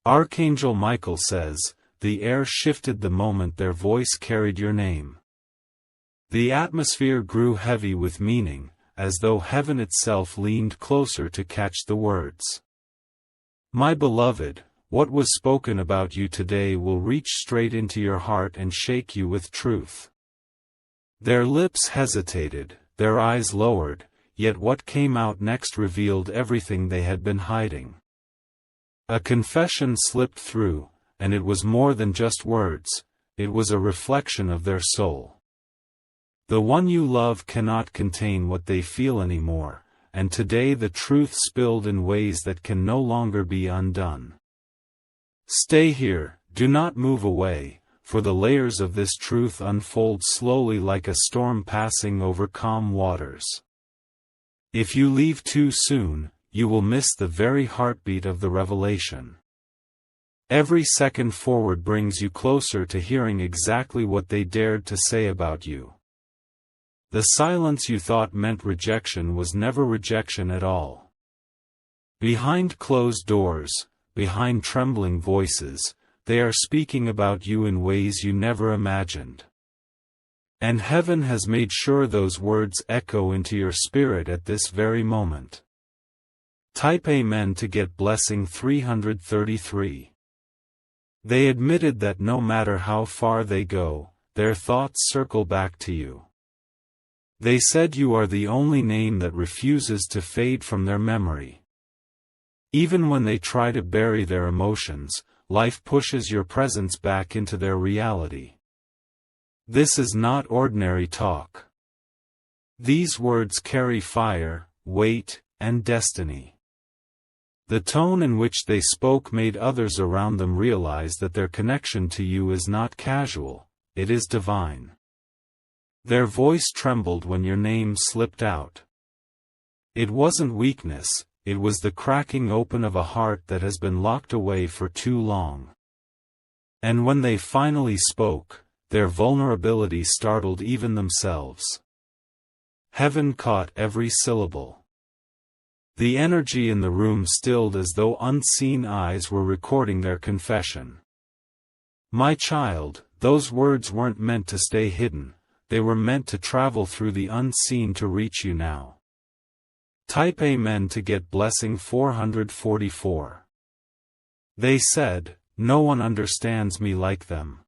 Archangel Michael says, the air shifted the moment their voice carried your name. The atmosphere grew heavy with meaning, as though heaven itself leaned closer to catch the words. My beloved, what was spoken about you today will reach straight into your heart and shake you with truth. Their lips hesitated, their eyes lowered, yet what came out next revealed everything they had been hiding. A confession slipped through, and it was more than just words, it was a reflection of their soul. The one you love cannot contain what they feel anymore, and today the truth spilled in ways that can no longer be undone. Stay here, do not move away, for the layers of this truth unfold slowly like a storm passing over calm waters. If you leave too soon, you will miss the very heartbeat of the revelation. Every second forward brings you closer to hearing exactly what they dared to say about you. The silence you thought meant rejection was never rejection at all. Behind closed doors, behind trembling voices, they are speaking about you in ways you never imagined. And heaven has made sure those words echo into your spirit at this very moment. Type Amen to get blessing 333. They admitted that no matter how far they go, their thoughts circle back to you. They said you are the only name that refuses to fade from their memory. Even when they try to bury their emotions, life pushes your presence back into their reality. This is not ordinary talk. These words carry fire, weight, and destiny. The tone in which they spoke made others around them realize that their connection to you is not casual, it is divine. Their voice trembled when your name slipped out. It wasn't weakness, it was the cracking open of a heart that has been locked away for too long. And when they finally spoke, their vulnerability startled even themselves. Heaven caught every syllable. The energy in the room stilled as though unseen eyes were recording their confession. My child, those words weren't meant to stay hidden, they were meant to travel through the unseen to reach you now. Type Amen to get blessing 444. They said, no one understands me like them.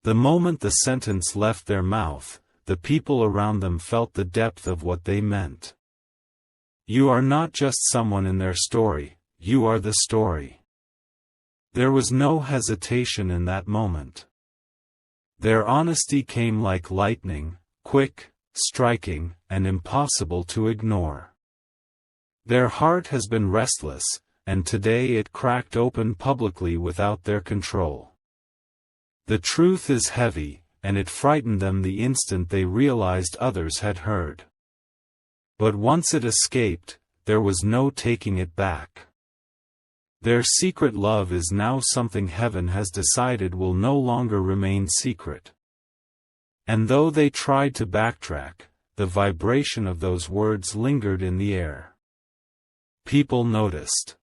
The moment the sentence left their mouth, the people around them felt the depth of what they meant. You are not just someone in their story, you are the story. There was no hesitation in that moment. Their honesty came like lightning, quick, striking, and impossible to ignore. Their heart has been restless, and today it cracked open publicly without their control. The truth is heavy, and it frightened them the instant they realized others had heard. But once it escaped, there was no taking it back. Their secret love is now something heaven has decided will no longer remain secret. And though they tried to backtrack, the vibration of those words lingered in the air. People noticed.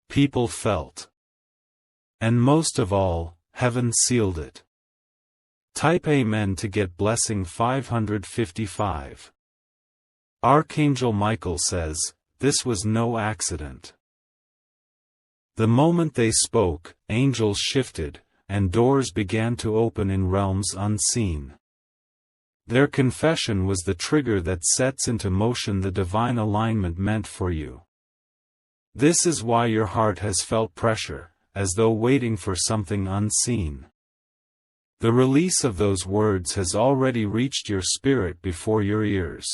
People felt. And most of all, heaven sealed it. Type Amen to get blessing 555. Archangel Michael says, this was no accident. The moment they spoke, angels shifted, and doors began to open in realms unseen. Their confession was the trigger that sets into motion the divine alignment meant for you. This is why your heart has felt pressure, as though waiting for something unseen. The release of those words has already reached your spirit before your ears.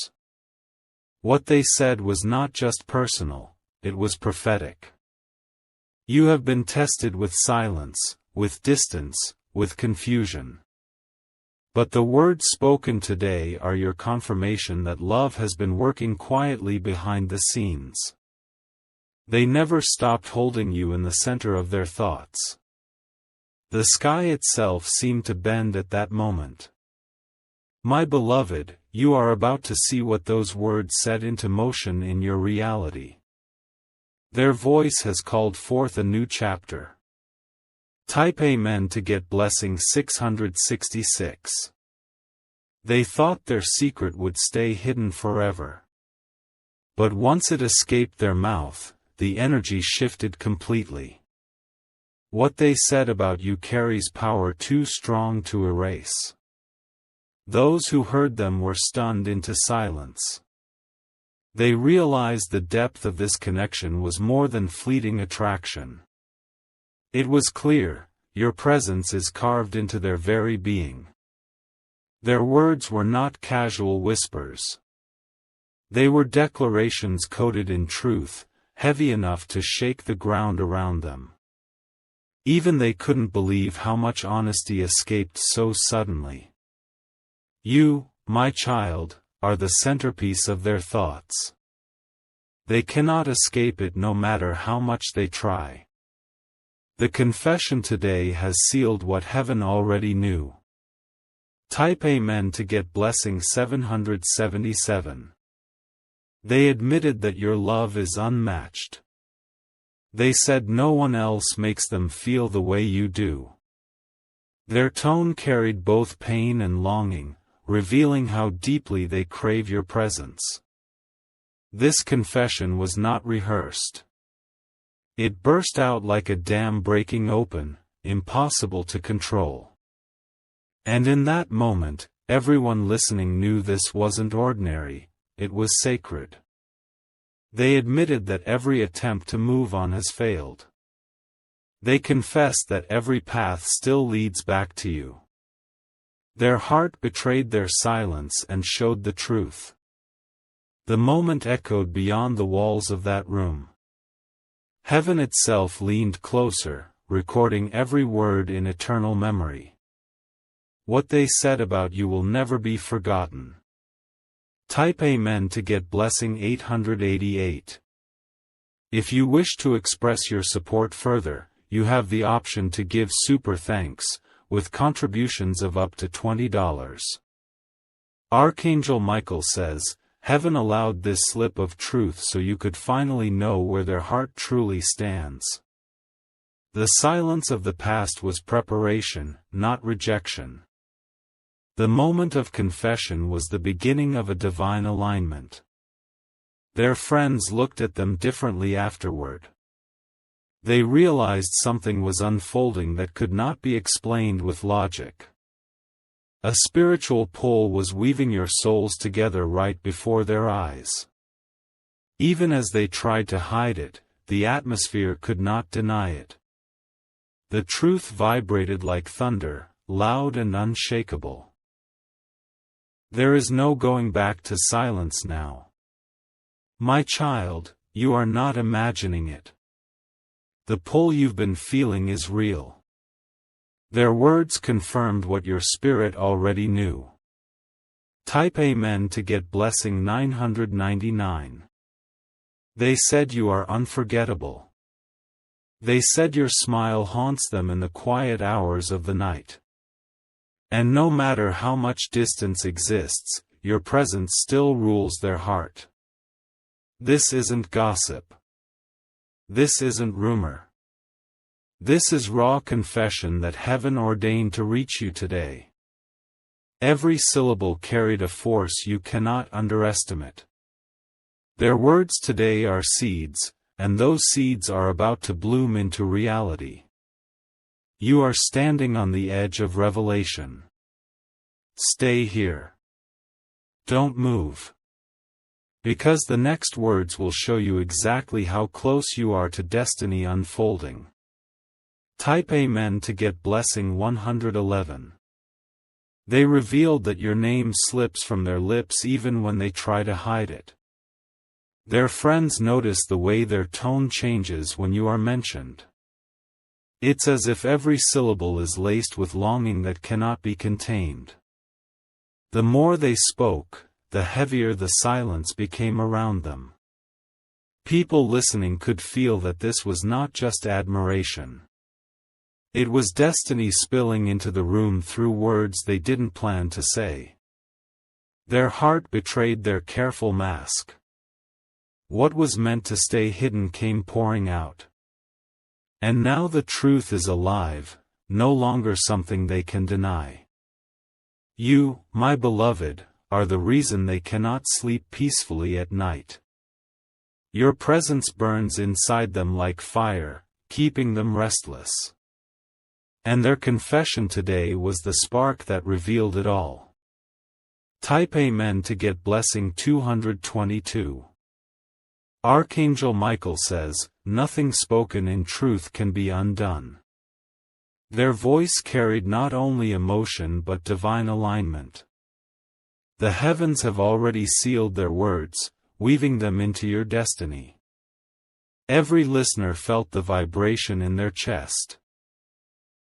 What they said was not just personal, it was prophetic. You have been tested with silence, with distance, with confusion. But the words spoken today are your confirmation that love has been working quietly behind the scenes. They never stopped holding you in the center of their thoughts. The sky itself seemed to bend at that moment. My beloved, you are about to see what those words set into motion in your reality. Their voice has called forth a new chapter. Type Amen to get blessing 666. They thought their secret would stay hidden forever. But once it escaped their mouth, the energy shifted completely. What they said about you carries power too strong to erase. Those who heard them were stunned into silence. They realized the depth of this connection was more than fleeting attraction. It was clear, your presence is carved into their very being. Their words were not casual whispers. They were declarations coated in truth, heavy enough to shake the ground around them. Even they couldn't believe how much honesty escaped so suddenly. You, my child, are the centerpiece of their thoughts. They cannot escape it no matter how much they try. The confession today has sealed what heaven already knew. Type Amen to get blessing 777. They admitted that your love is unmatched. They said no one else makes them feel the way you do. Their tone carried both pain and longing, revealing how deeply they crave your presence. This confession was not rehearsed. It burst out like a dam breaking open, impossible to control. And in that moment, everyone listening knew this wasn't ordinary, it was sacred. They admitted that every attempt to move on has failed. They confessed that every path still leads back to you. Their heart betrayed their silence and showed the truth. The moment echoed beyond the walls of that room. Heaven itself leaned closer, recording every word in eternal memory. What they said about you will never be forgotten. Type Amen to get blessing 888. If you wish to express your support further, you have the option to give super thanks, with contributions of up to $20. Archangel Michael says, Heaven allowed this slip of truth so you could finally know where their heart truly stands. The silence of the past was preparation, not rejection. The moment of confession was the beginning of a divine alignment. Their friends looked at them differently afterward. They realized something was unfolding that could not be explained with logic. A spiritual pull was weaving your souls together right before their eyes. Even as they tried to hide it, the atmosphere could not deny it. The truth vibrated like thunder, loud and unshakable. There is no going back to silence now. My child, you are not imagining it. The pull you've been feeling is real. Their words confirmed what your spirit already knew. Type Amen to get blessing 999. They said you are unforgettable. They said your smile haunts them in the quiet hours of the night. And no matter how much distance exists, your presence still rules their heart. This isn't gossip. This isn't rumor. This is raw confession that heaven ordained to reach you today. Every syllable carried a force you cannot underestimate. Their words today are seeds, and those seeds are about to bloom into reality. You are standing on the edge of revelation. Stay here. Don't move. Because the next words will show you exactly how close you are to destiny unfolding. Type Amen to get blessing 111. They revealed that your name slips from their lips even when they try to hide it. Their friends notice the way their tone changes when you are mentioned. It's as if every syllable is laced with longing that cannot be contained. The more they spoke, the heavier the silence became around them. People listening could feel that this was not just admiration. It was destiny spilling into the room through words they didn't plan to say. Their heart betrayed their careful mask. What was meant to stay hidden came pouring out. And now the truth is alive, no longer something they can deny. You, my beloved, are the reason they cannot sleep peacefully at night. Your presence burns inside them like fire, keeping them restless. And their confession today was the spark that revealed it all. Type Amen to get blessing 222. Archangel Michael says, nothing spoken in truth can be undone. Their voice carried not only emotion but divine alignment. The heavens have already sealed their words, weaving them into your destiny. Every listener felt the vibration in their chest.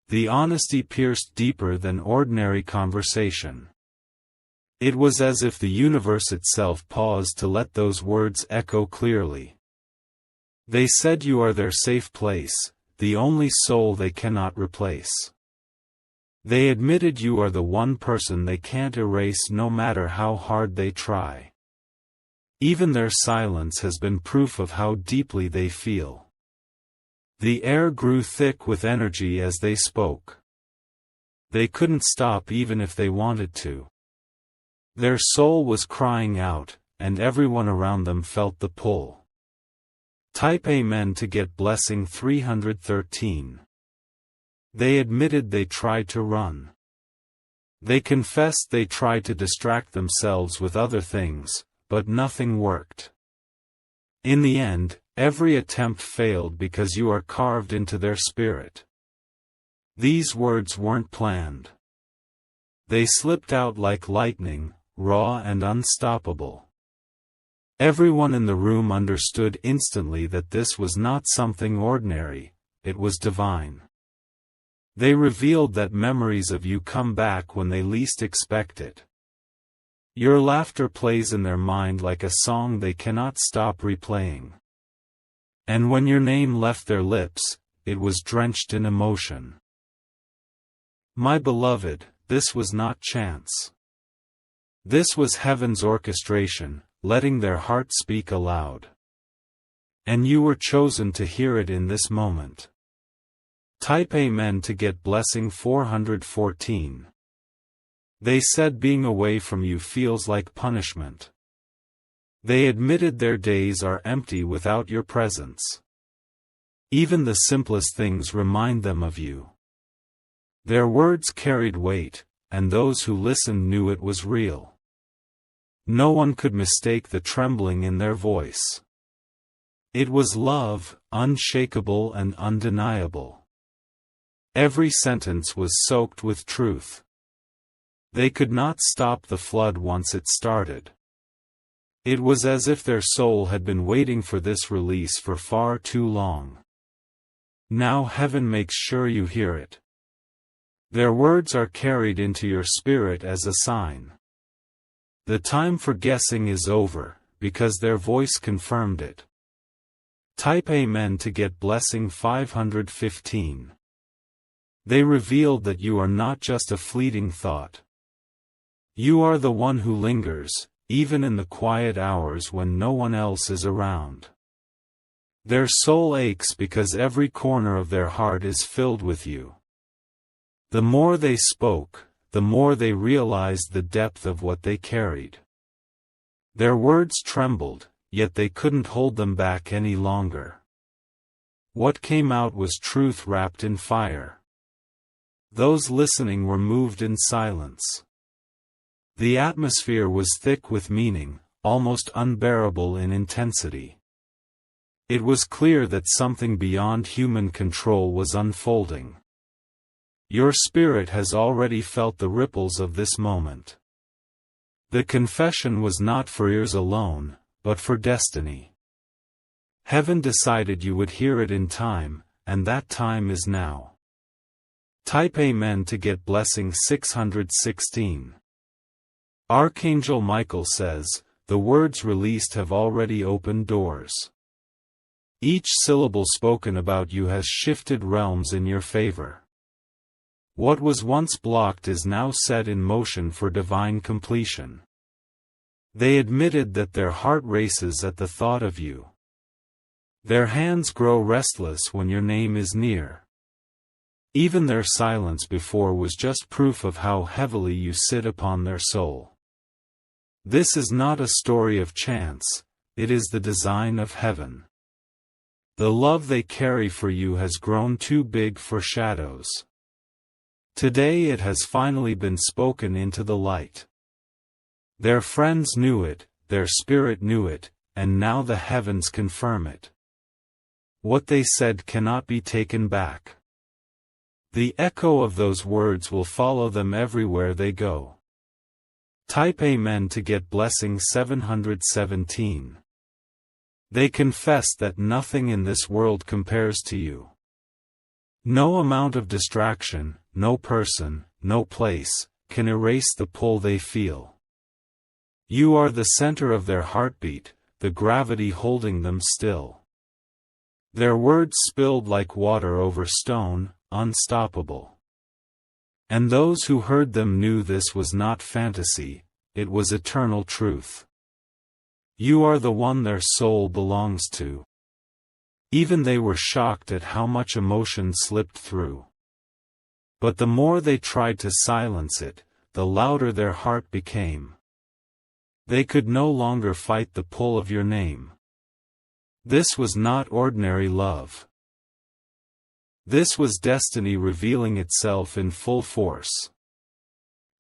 The honesty pierced deeper than ordinary conversation. It was as if the universe itself paused to let those words echo clearly. They said you are their safe place, the only soul they cannot replace. They admitted you are the one person they can't erase no matter how hard they try. Even their silence has been proof of how deeply they feel. The air grew thick with energy as they spoke. They couldn't stop even if they wanted to. Their soul was crying out, and everyone around them felt the pull. Type Amen to get blessing 313. They admitted they tried to run. They confessed they tried to distract themselves with other things, but nothing worked. In the end, every attempt failed because you are carved into their spirit. These words weren't planned. They slipped out like lightning, raw and unstoppable. Everyone in the room understood instantly that this was not something ordinary, it was divine. They revealed that memories of you come back when they least expect it. Your laughter plays in their mind like a song they cannot stop replaying. And when your name left their lips, it was drenched in emotion. My beloved, this was not chance. This was heaven's orchestration, letting their heart speak aloud. And you were chosen to hear it in this moment. Type Amen to get blessing 414. They said being away from you feels like punishment. They admitted their days are empty without your presence. Even the simplest things remind them of you. Their words carried weight, and those who listened knew it was real. No one could mistake the trembling in their voice. It was love, unshakable and undeniable. Every sentence was soaked with truth. They could not stop the flood once it started. It was as if their soul had been waiting for this release for far too long. Now heaven makes sure you hear it. Their words are carried into your spirit as a sign. The time for guessing is over, because their voice confirmed it. Type Amen to get blessing 515. They revealed that you are not just a fleeting thought. You are the one who lingers, even in the quiet hours when no one else is around. Their soul aches because every corner of their heart is filled with you. The more they spoke, the more they realized the depth of what they carried. Their words trembled, yet they couldn't hold them back any longer. What came out was truth wrapped in fire. Those listening were moved in silence. The atmosphere was thick with meaning, almost unbearable in intensity. It was clear that something beyond human control was unfolding. Your spirit has already felt the ripples of this moment. The confession was not for ears alone, but for destiny. Heaven decided you would hear it in time, and that time is now. Type Amen to get blessing 616. Archangel Michael says, the words released have already opened doors. Each syllable spoken about you has shifted realms in your favor. What was once blocked is now set in motion for divine completion. They admitted that their heart races at the thought of you. Their hands grow restless when your name is near. Even their silence before was just proof of how heavily you sit upon their soul. This is not a story of chance, it is the design of heaven. The love they carry for you has grown too big for shadows. Today it has finally been spoken into the light. Their friends knew it, their spirit knew it, and now the heavens confirm it. What they said cannot be taken back. The echo of those words will follow them everywhere they go. Type Amen to get blessing 717. They confess that nothing in this world compares to you. No amount of distraction, no person, no place, can erase the pull they feel. You are the center of their heartbeat, the gravity holding them still. Their words spilled like water over stone, unstoppable. And those who heard them knew this was not fantasy, it was eternal truth. You are the one their soul belongs to. Even they were shocked at how much emotion slipped through. But the more they tried to silence it, the louder their heart became. They could no longer fight the pull of your name. This was not ordinary love. This was destiny revealing itself in full force.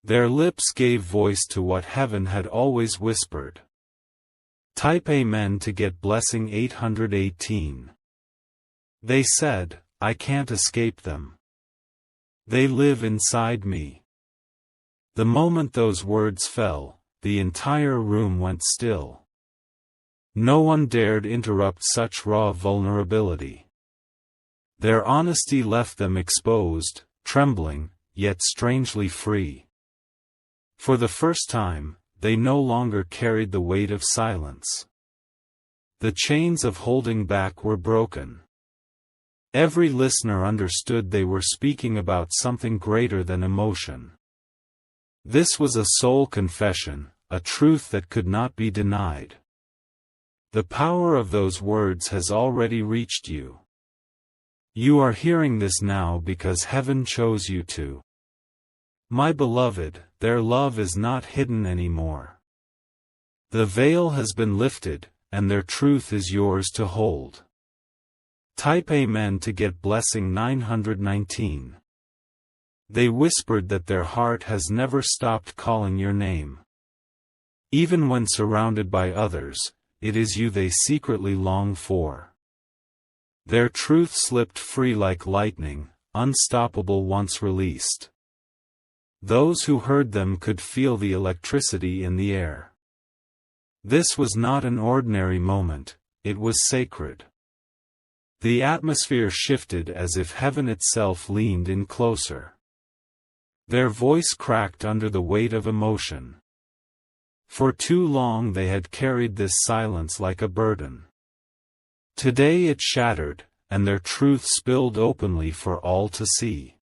Their lips gave voice to what heaven had always whispered. Type Amen to get blessing 818. They said, I can't escape them. They live inside me. The moment those words fell, the entire room went still. No one dared interrupt such raw vulnerability. Their honesty left them exposed, trembling, yet strangely free. For the first time, they no longer carried the weight of silence. The chains of holding back were broken. Every listener understood they were speaking about something greater than emotion. This was a soul confession, a truth that could not be denied. The power of those words has already reached you. You are hearing this now because heaven chose you to. My beloved, their love is not hidden anymore. The veil has been lifted, and their truth is yours to hold. Type Amen to get blessing 919. They whispered that their heart has never stopped calling your name. Even when surrounded by others, it is you they secretly long for. Their truth slipped free like lightning, unstoppable once released. Those who heard them could feel the electricity in the air. This was not an ordinary moment, it was sacred. The atmosphere shifted as if heaven itself leaned in closer. Their voice cracked under the weight of emotion. For too long they had carried this silence like a burden. Today it shattered, and their truth spilled openly for all to see.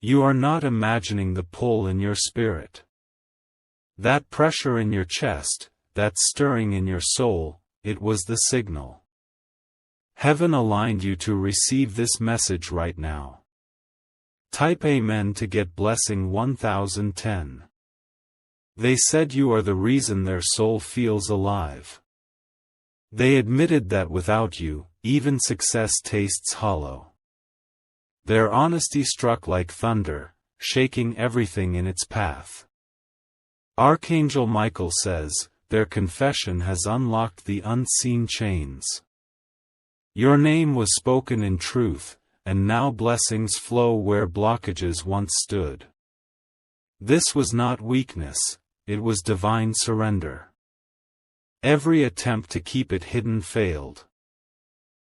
You are not imagining the pull in your spirit. That pressure in your chest, that stirring in your soul, it was the signal. Heaven aligned you to receive this message right now. Type Amen to get blessing 1010. They said you are the reason their soul feels alive. They admitted that without you, even success tastes hollow. Their honesty struck like thunder, shaking everything in its path. Archangel Michael says, their confession has unlocked the unseen chains. Your name was spoken in truth, and now blessings flow where blockages once stood. This was not weakness, it was divine surrender. Every attempt to keep it hidden failed.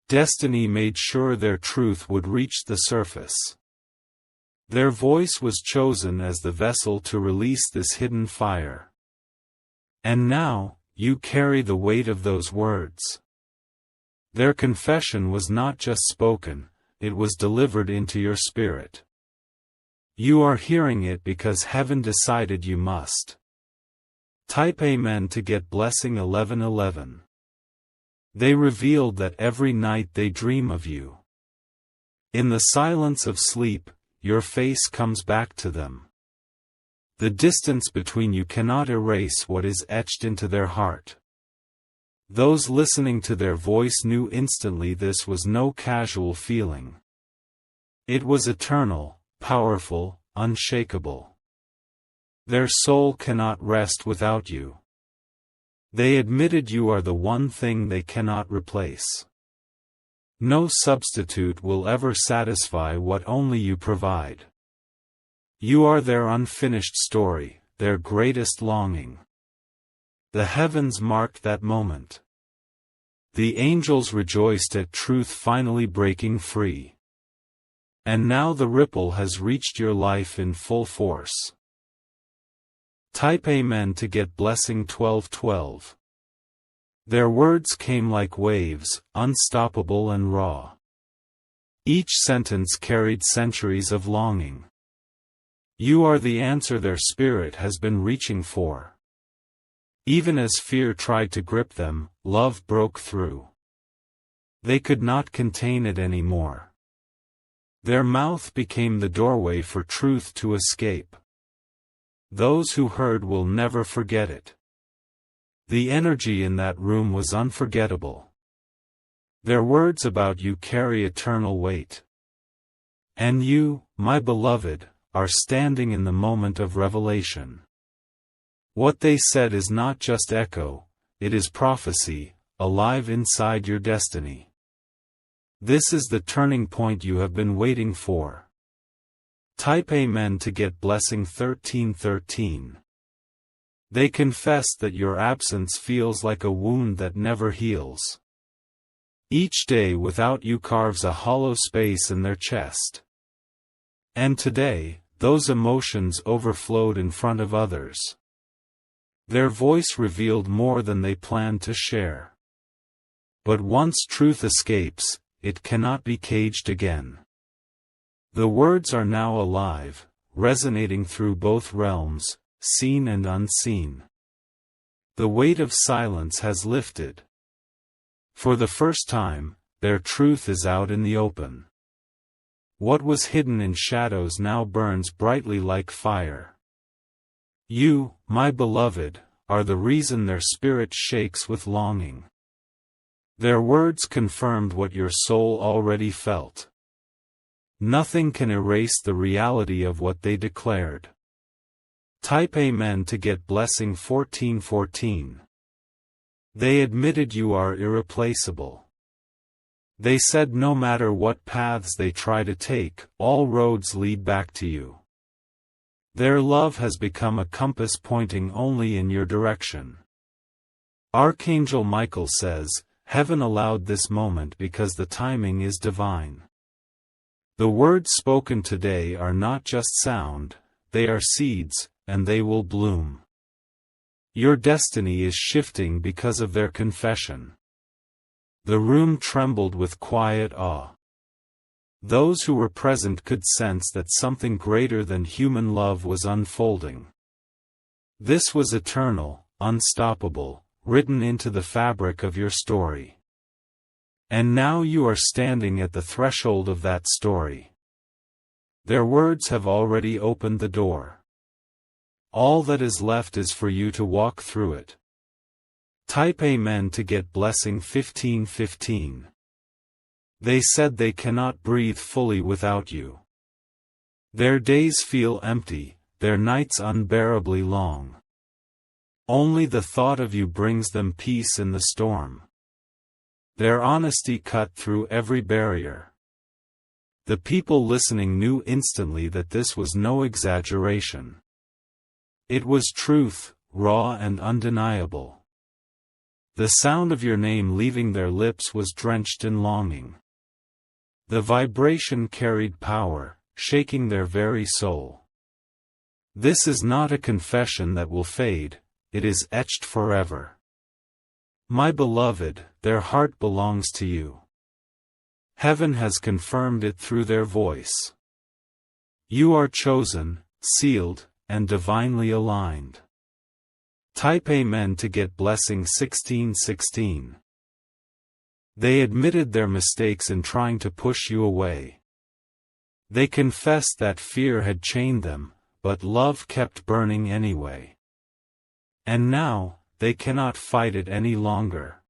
Destiny made sure their truth would reach the surface. Their voice was chosen as the vessel to release this hidden fire. And now, you carry the weight of those words. Their confession was not just spoken, it was delivered into your spirit. You are hearing it because heaven decided you must. Type Amen to get blessing 1111. They revealed that every night they dream of you. In the silence of sleep, your face comes back to them. The distance between you cannot erase what is etched into their heart. Those listening to their voice knew instantly this was no casual feeling. It was eternal, powerful, unshakable. Their soul cannot rest without you. They admitted you are the one thing they cannot replace. No substitute will ever satisfy what only you provide. You are their unfinished story, their greatest longing. The heavens marked that moment. The angels rejoiced at truth finally breaking free. And now the ripple has reached your life in full force. Type Amen to get blessing 1212. Their words came like waves, unstoppable and raw. Each sentence carried centuries of longing. You are the answer their spirit has been reaching for. Even as fear tried to grip them, love broke through. They could not contain it anymore. Their mouth became the doorway for truth to escape. Those who heard will never forget it. The energy in that room was unforgettable. Their words about you carry eternal weight. And you, my beloved, are standing in the moment of revelation. What they said is not just echo, it is prophecy, alive inside your destiny. This is the turning point you have been waiting for. Type Amen to get blessing 1313. They confess that your absence feels like a wound that never heals. Each day without you carves a hollow space in their chest. And today, those emotions overflowed in front of others. Their voice revealed more than they planned to share. But once truth escapes, it cannot be caged again. The words are now alive, resonating through both realms, seen and unseen. The weight of silence has lifted. For the first time, their truth is out in the open. What was hidden in shadows now burns brightly like fire. You, my beloved, are the reason their spirit shakes with longing. Their words confirmed what your soul already felt. Nothing can erase the reality of what they declared. Type Amen to get blessing 1414. They admitted you are irreplaceable. They said no matter what paths they try to take, all roads lead back to you. Their love has become a compass pointing only in your direction. Archangel Michael says, Heaven allowed this moment because the timing is divine. The words spoken today are not just sound, they are seeds, and they will bloom. Your destiny is shifting because of their confession. The room trembled with quiet awe. Those who were present could sense that something greater than human love was unfolding. This was eternal, unstoppable, written into the fabric of your story. And now you are standing at the threshold of that story. Their words have already opened the door. All that is left is for you to walk through it. Type Amen to get blessing 1515. They said they cannot breathe fully without you. Their days feel empty, their nights unbearably long. Only the thought of you brings them peace in the storm. Their honesty cut through every barrier. The people listening knew instantly that this was no exaggeration. It was truth, raw and undeniable. The sound of your name leaving their lips was drenched in longing. The vibration carried power, shaking their very soul. This is not a confession that will fade, it is etched forever. My beloved, their heart belongs to you. Heaven has confirmed it through their voice. You are chosen, sealed, and divinely aligned. Type Amen to get blessing 1616. They admitted their mistakes in trying to push you away. They confessed that fear had chained them, but love kept burning anyway. And now, they cannot fight it any longer.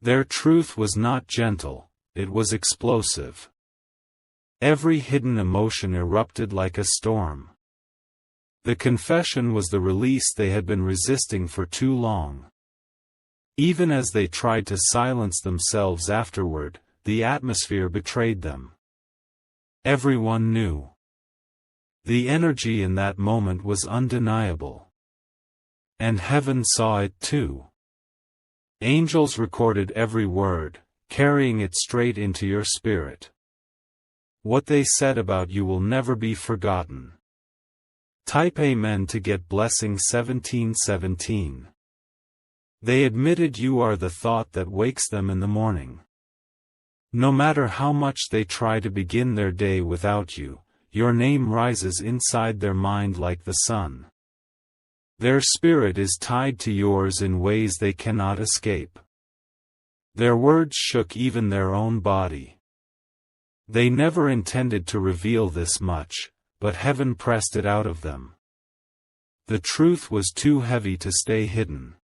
Their truth was not gentle, it was explosive. Every hidden emotion erupted like a storm. The confession was the release they had been resisting for too long. Even as they tried to silence themselves afterward, the atmosphere betrayed them. Everyone knew. The energy in that moment was undeniable. And heaven saw it too. Angels recorded every word, carrying it straight into your spirit. What they said about you will never be forgotten. Type Amen to get blessing 1717. They admitted you are the thought that wakes them in the morning. No matter how much they try to begin their day without you, your name rises inside their mind like the sun. Their spirit is tied to yours in ways they cannot escape. Their words shook even their own body. They never intended to reveal this much, but heaven pressed it out of them. The truth was too heavy to stay hidden.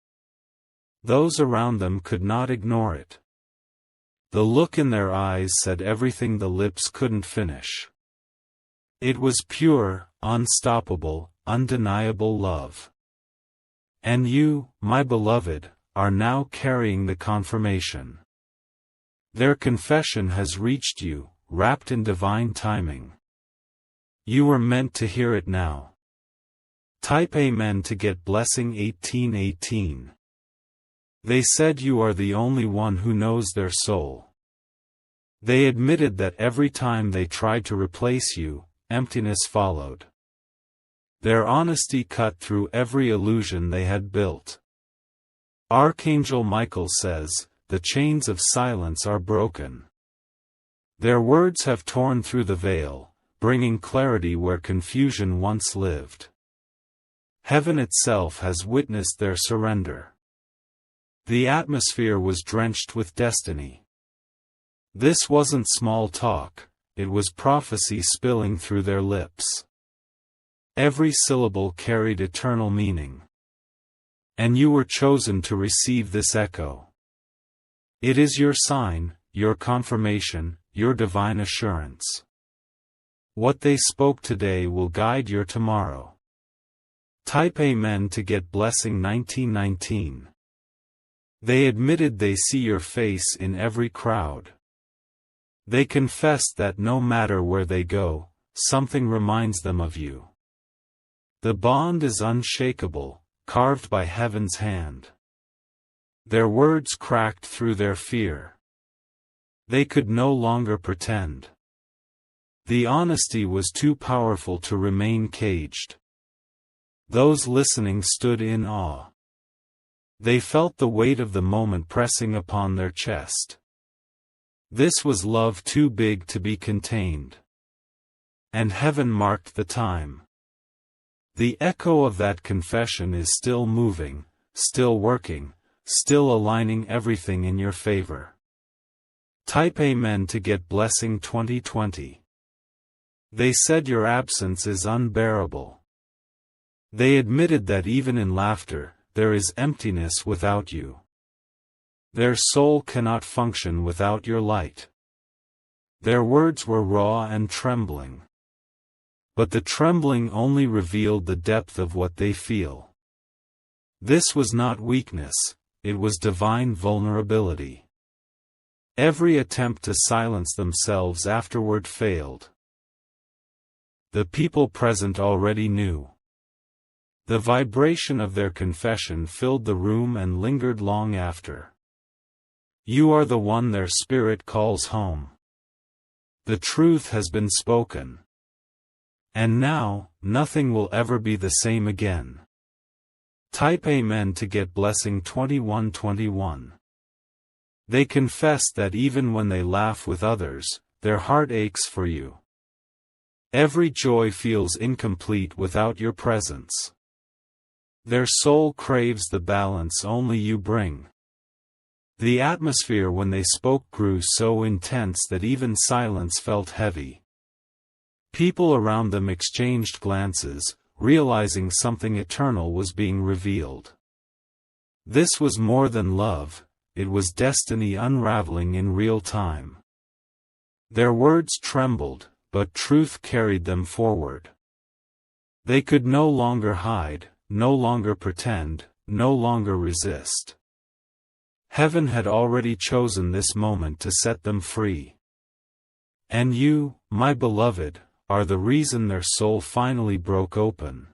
Those around them could not ignore it. The look in their eyes said everything the lips couldn't finish. It was pure, unstoppable, undeniable love. And you, my beloved, are now carrying the confirmation. Their confession has reached you, wrapped in divine timing. You were meant to hear it now. Type Amen to get blessing 1818. They said you are the only one who knows their soul. They admitted that every time they tried to replace you, emptiness followed. Their honesty cut through every illusion they had built. Archangel Michael says, the chains of silence are broken. Their words have torn through the veil, bringing clarity where confusion once lived. Heaven itself has witnessed their surrender. The atmosphere was drenched with destiny. This wasn't small talk, it was prophecy spilling through their lips. Every syllable carried eternal meaning. And you were chosen to receive this echo. It is your sign, your confirmation, your divine assurance. What they spoke today will guide your tomorrow. Type Amen to get blessing 1919. They admitted they see your face in every crowd. They confessed that no matter where they go, something reminds them of you. The bond is unshakable, carved by heaven's hand. Their words cracked through their fear. They could no longer pretend. The honesty was too powerful to remain caged. Those listening stood in awe. They felt the weight of the moment pressing upon their chest. This was love too big to be contained. And heaven marked the time. The echo of that confession is still moving, still working, still aligning everything in your favor. Type Amen to get blessing 2020. They said your absence is unbearable. They admitted that even in laughter, there is emptiness without you. Their soul cannot function without your light. Their words were raw and trembling. But the trembling only revealed the depth of what they feel. This was not weakness, it was divine vulnerability. Every attempt to silence themselves afterward failed. The people present already knew. The vibration of their confession filled the room and lingered long after. You are the one their spirit calls home. The truth has been spoken. And now, nothing will ever be the same again. Type Amen to get blessing 2121. They confess that even when they laugh with others, their heart aches for you. Every joy feels incomplete without your presence. Their soul craves the balance only you bring. The atmosphere when they spoke grew so intense that even silence felt heavy. People around them exchanged glances, realizing something eternal was being revealed. This was more than love, it was destiny unraveling in real time. Their words trembled, but truth carried them forward. They could no longer hide, no longer pretend, no longer resist. Heaven had already chosen this moment to set them free. And you, my beloved, are the reason their soul finally broke open.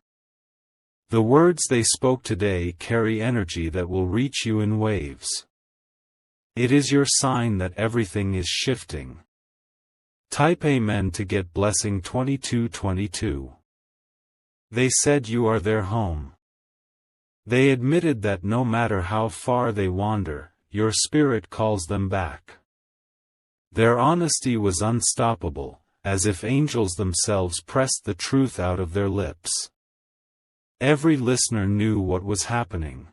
The words they spoke today carry energy that will reach you in waves. It is your sign that everything is shifting. Type Amen to get blessing 2222. They said you are their home. They admitted that no matter how far they wander, your spirit calls them back. Their honesty was unstoppable, as if angels themselves pressed the truth out of their lips. Every listener knew what was happening.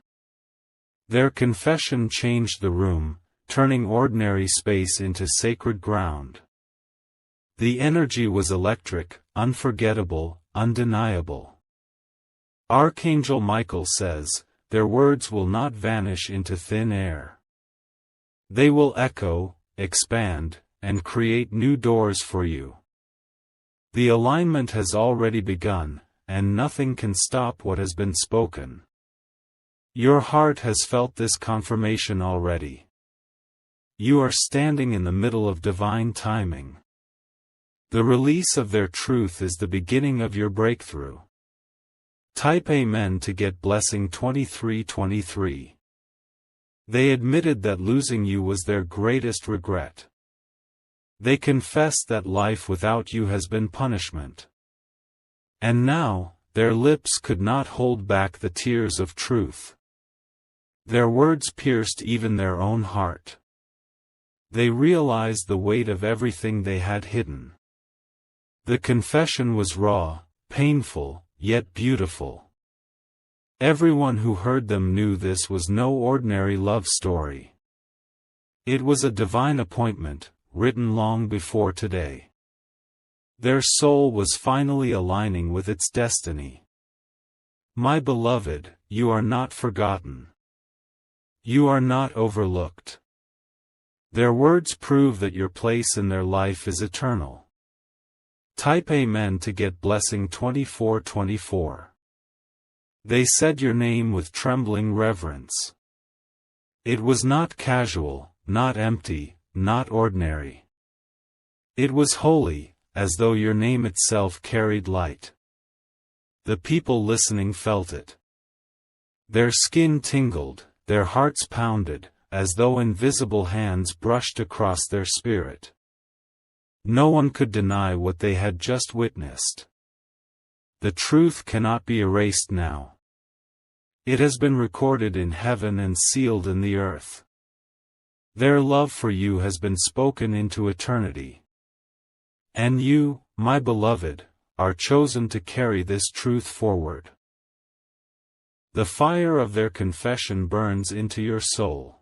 Their confession changed the room, turning ordinary space into sacred ground. The energy was electric, unforgettable, undeniable. Archangel Michael says, their words will not vanish into thin air. They will echo, expand, and create new doors for you. The alignment has already begun, and nothing can stop what has been spoken. Your heart has felt this confirmation already. You are standing in the middle of divine timing. The release of their truth is the beginning of your breakthrough. Type Amen to get blessing 2323. They admitted that losing you was their greatest regret. They confessed that life without you has been punishment. And now, their lips could not hold back the tears of truth. Their words pierced even their own heart. They realized the weight of everything they had hidden. The confession was raw, painful, yet beautiful. Everyone who heard them knew this was no ordinary love story. It was a divine appointment, written long before today. Their soul was finally aligning with its destiny. My beloved, you are not forgotten. You are not overlooked. Their words prove that your place in their life is eternal. Type Amen to get blessing 2424. They said your name with trembling reverence. It was not casual, not empty, not ordinary. It was holy, as though your name itself carried light. The people listening felt it. Their skin tingled, their hearts pounded, as though invisible hands brushed across their spirit. No one could deny what they had just witnessed. The truth cannot be erased now. It has been recorded in heaven and sealed in the earth. Their love for you has been spoken into eternity. And you, my beloved, are chosen to carry this truth forward. The fire of their confession burns into your soul.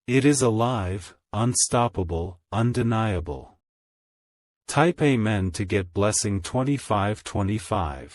It is alive, unstoppable, undeniable. Type Amen to get blessing 2525.